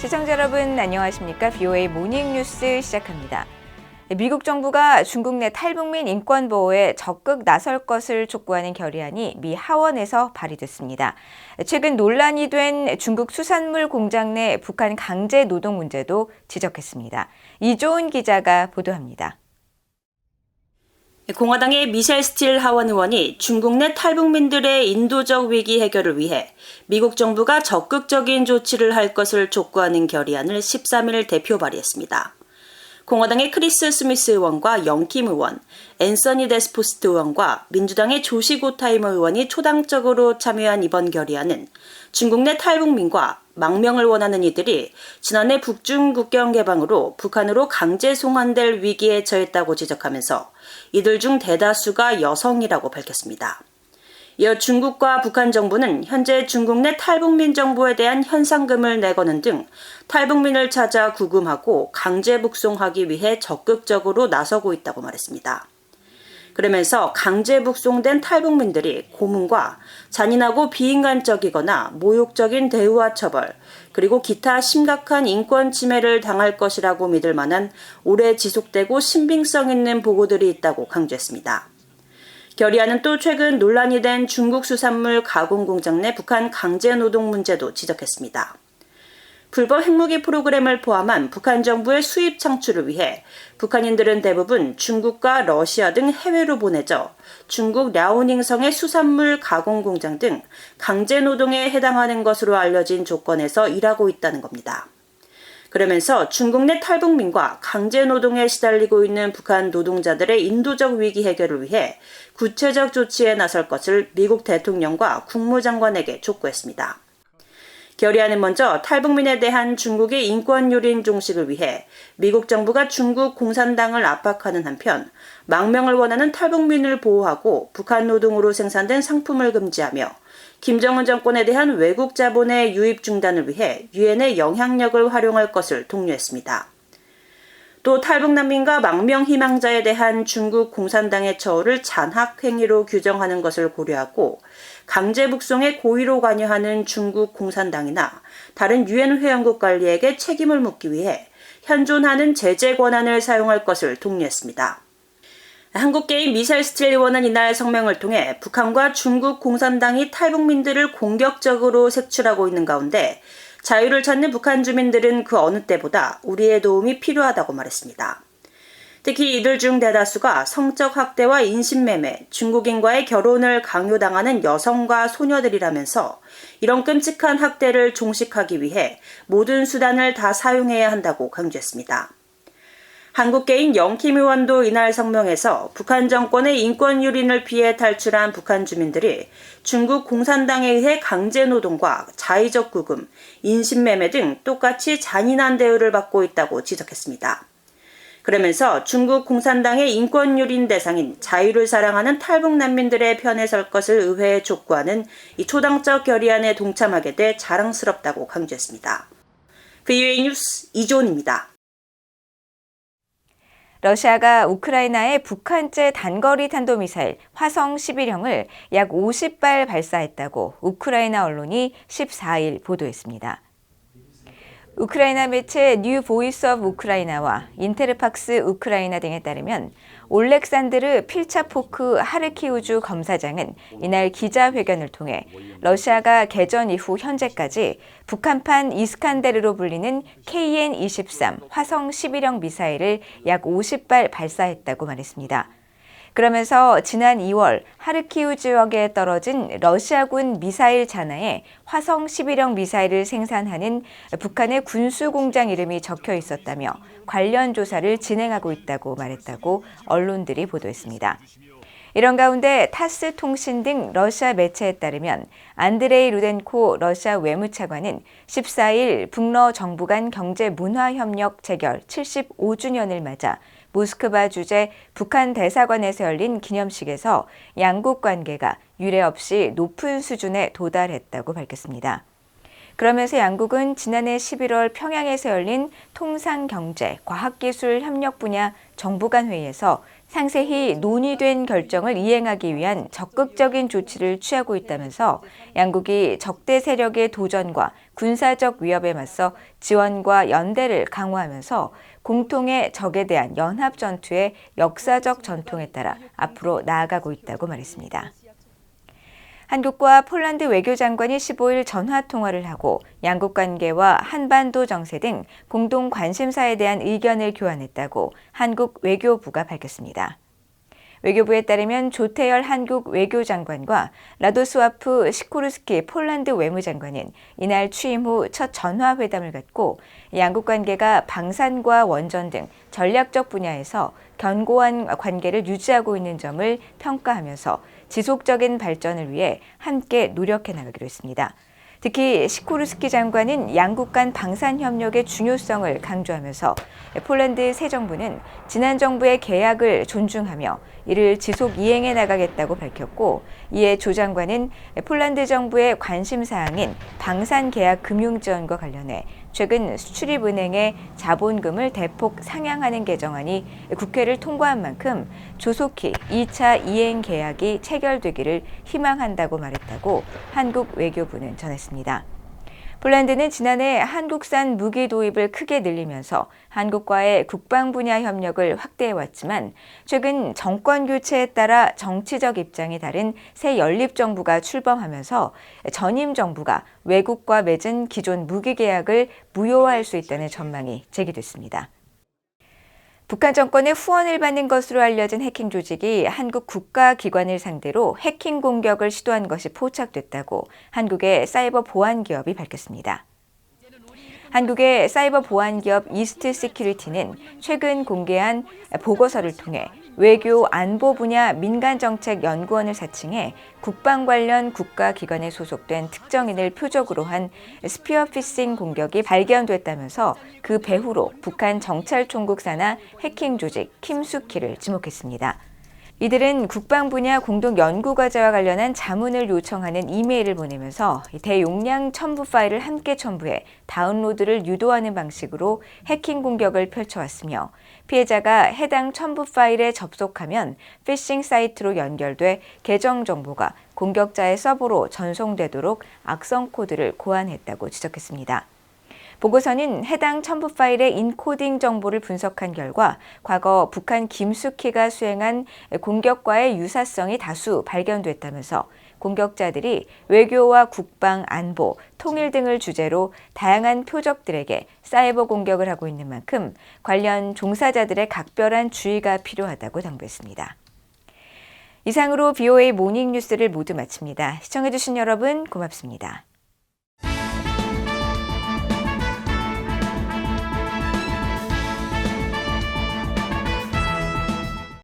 시청자 여러분 안녕하십니까? VOA 모닝뉴스 시작합니다. 미국 정부가 중국 내 탈북민 인권 보호에 적극 나설 것을 촉구하는 결의안이 미 하원에서 발의됐습니다. 최근 논란이 된 중국 수산물 공장 내 북한 강제 노동 문제도 지적했습니다. 이조은 기자가 보도합니다. 공화당의 미셸 스틸 하원 의원이 중국 내 탈북민들의 인도적 위기 해결을 위해 미국 정부가 적극적인 조치를 할 것을 촉구하는 결의안을 13일 대표 발의했습니다. 공화당의 크리스 스미스 의원과 영킴 의원, 앤서니 데스포스트 의원과 민주당의 조시 고타이머 의원이 초당적으로 참여한 이번 결의안은 중국 내 탈북민과 망명을 원하는 이들이 지난해 북중 국경 개방으로 북한으로 강제 송환될 위기에 처했다고 지적하면서 이들 중 대다수가 여성이라고 밝혔습니다. 이어 중국과 북한 정부는 현재 중국 내 탈북민 정보에 대한 현상금을 내거는 등 탈북민을 찾아 구금하고 강제 북송하기 위해 적극적으로 나서고 있다고 말했습니다. 그러면서 강제 북송된 탈북민들이 고문과 잔인하고 비인간적이거나 모욕적인 대우와 처벌, 그리고 기타 심각한 인권 침해를 당할 것이라고 믿을 만한 오래 지속되고 신빙성 있는 보고들이 있다고 강조했습니다. 결의안은 또 최근 논란이 된 중국 수산물 가공 공장 내 북한 강제 노동 문제도 지적했습니다. 불법 핵무기 프로그램을 포함한 북한 정부의 수입 창출을 위해 북한인들은 대부분 중국과 러시아 등 해외로 보내져 중국 랴오닝성의 수산물 가공 공장 등 강제 노동에 해당하는 것으로 알려진 조건에서 일하고 있다는 겁니다. 그러면서 중국 내 탈북민과 강제 노동에 시달리고 있는 북한 노동자들의 인도적 위기 해결을 위해 구체적 조치에 나설 것을 미국 대통령과 국무장관에게 촉구했습니다. 결의안은 먼저 탈북민에 대한 중국의 인권 유린 종식을 위해 미국 정부가 중국 공산당을 압박하는 한편 망명을 원하는 탈북민을 보호하고 북한 노동으로 생산된 상품을 금지하며 김정은 정권에 대한 외국 자본의 유입 중단을 위해 유엔의 영향력을 활용할 것을 독려했습니다. 또 탈북 난민과 망명 희망자에 대한 중국 공산당의 처우를 잔학 행위로 규정하는 것을 고려하고 강제 북송에 고의로 관여하는 중국 공산당이나 다른 유엔 회원국 관리에게 책임을 묻기 위해 현존하는 제재 권한을 사용할 것을 독려했습니다. 한국계인 미셸 스틸 의원은 이날 성명을 통해 북한과 중국 공산당이 탈북민들을 공격적으로 색출하고 있는 가운데 자유를 찾는 북한 주민들은 그 어느 때보다 우리의 도움이 필요하다고 말했습니다. 특히 이들 중 대다수가 성적 학대와 인신매매, 중국인과의 결혼을 강요당하는 여성과 소녀들이라면서 이런 끔찍한 학대를 종식하기 위해 모든 수단을 다 사용해야 한다고 강조했습니다. 한국계인 영킴 의원도 이날 성명에서 북한 정권의 인권 유린을 피해 탈출한 북한 주민들이 중국 공산당에 의해 강제 노동과 자의적 구금, 인신매매 등 똑같이 잔인한 대우를 받고 있다고 지적했습니다. 그러면서 중국 공산당의 인권 유린 대상인 자유를 사랑하는 탈북 난민들의 편에 설 것을 의회에 촉구하는 이 초당적 결의안에 동참하게 돼 자랑스럽다고 강조했습니다. VOA 뉴스 이조은입니다. 러시아가 우크라이나에 북한제 단거리 탄도미사일 화성 11형을 약 50발 발사했다고 우크라이나 언론이 14일 보도했습니다. 우크라이나 매체 뉴 보이스 오브 우크라이나와 인테르팍스 우크라이나 등에 따르면 올렉산드르 필차포크 하르키우주 검사장은 이날 기자회견을 통해 러시아가 개전 이후 현재까지 북한판 이스칸데르로 불리는 KN-23 화성 11형 미사일을 약 50발 발사했다고 말했습니다. 그러면서 지난 2월 하르키우 지역에 떨어진 러시아군 미사일 잔해에 화성 11형 미사일을 생산하는 북한의 군수 공장 이름이 적혀 있었다며 관련 조사를 진행하고 있다고 말했다고 언론들이 보도했습니다. 이런 가운데 타스 통신 등 러시아 매체에 따르면 안드레이 루덴코 러시아 외무차관은 14일 북러 정부 간 경제 문화 협력 체결 75주년을 맞아 모스크바 주재 북한 대사관에서 열린 기념식에서 양국 관계가 유례없이 높은 수준에 도달했다고 밝혔습니다. 그러면서 양국은 지난해 11월 평양에서 열린 통상경제, 과학기술 협력 분야 정부 간 회의에서 상세히 논의된 결정을 이행하기 위한 적극적인 조치를 취하고 있다면서 양국이 적대 세력의 도전과 군사적 위협에 맞서 지원과 연대를 강화하면서 공통의 적에 대한 연합 전투의 역사적 전통에 따라 앞으로 나아가고 있다고 말했습니다. 한국과 폴란드 외교장관이 15일 전화통화를 하고 양국 관계와 한반도 정세 등 공동 관심사에 대한 의견을 교환했다고 한국 외교부가 밝혔습니다. 외교부에 따르면 조태열 한국 외교장관과 라도스와프 시코르스키 폴란드 외무장관은 이날 취임 후 첫 전화회담을 갖고 양국 관계가 방산과 원전 등 전략적 분야에서 견고한 관계를 유지하고 있는 점을 평가하면서 지속적인 발전을 위해 함께 노력해 나가기로 했습니다. 특히 시코르스키 장관은 양국 간 방산 협력의 중요성을 강조하면서 폴란드 새 정부는 지난 정부의 계약을 존중하며 이를 지속 이행해 나가겠다고 밝혔고, 이에 조 장관은 폴란드 정부의 관심 사항인 방산 계약 금융 지원과 관련해 최근 수출입은행의 자본금을 대폭 상향하는 개정안이 국회를 통과한 만큼 조속히 2차 이행 계약이 체결되기를 희망한다고 말했다고 한국 외교부는 전했습니다. 폴란드는 지난해 한국산 무기 도입을 크게 늘리면서 한국과의 국방 분야 협력을 확대해왔지만 최근 정권 교체에 따라 정치적 입장이 다른 새 연립정부가 출범하면서 전임 정부가 외국과 맺은 기존 무기 계약을 무효화할 수 있다는 전망이 제기됐습니다. 북한 정권의 후원을 받는 것으로 알려진 해킹 조직이 한국 국가기관을 상대로 해킹 공격을 시도한 것이 포착됐다고 한국의 사이버 보안 기업이 밝혔습니다. 한국의 사이버 보안 기업 이스트 시큐리티는 최근 공개한 보고서를 통해 외교 안보 분야 민간정책연구원을 사칭해 국방 관련 국가기관에 소속된 특정인을 표적으로 한 스피어피싱 공격이 발견됐다면서 그 배후로 북한 정찰총국 산하 해킹 조직 킴수키를 지목했습니다. 이들은 국방 분야 공동 연구 과제와 관련한 자문을 요청하는 이메일을 보내면서 대용량 첨부 파일을 함께 첨부해 다운로드를 유도하는 방식으로 해킹 공격을 펼쳐왔으며, 피해자가 해당 첨부 파일에 접속하면 피싱 사이트로 연결돼 계정 정보가 공격자의 서버로 전송되도록 악성 코드를 고안했다고 지적했습니다. 보고서는 해당 첨부 파일의 인코딩 정보를 분석한 결과 과거 북한 김숙희가 수행한 공격과의 유사성이 다수 발견됐다면서 공격자들이 외교와 국방, 안보, 통일 등을 주제로 다양한 표적들에게 사이버 공격을 하고 있는 만큼 관련 종사자들의 각별한 주의가 필요하다고 당부했습니다. 이상으로 BOA 모닝 뉴스를 모두 마칩니다. 시청해주신 여러분 고맙습니다.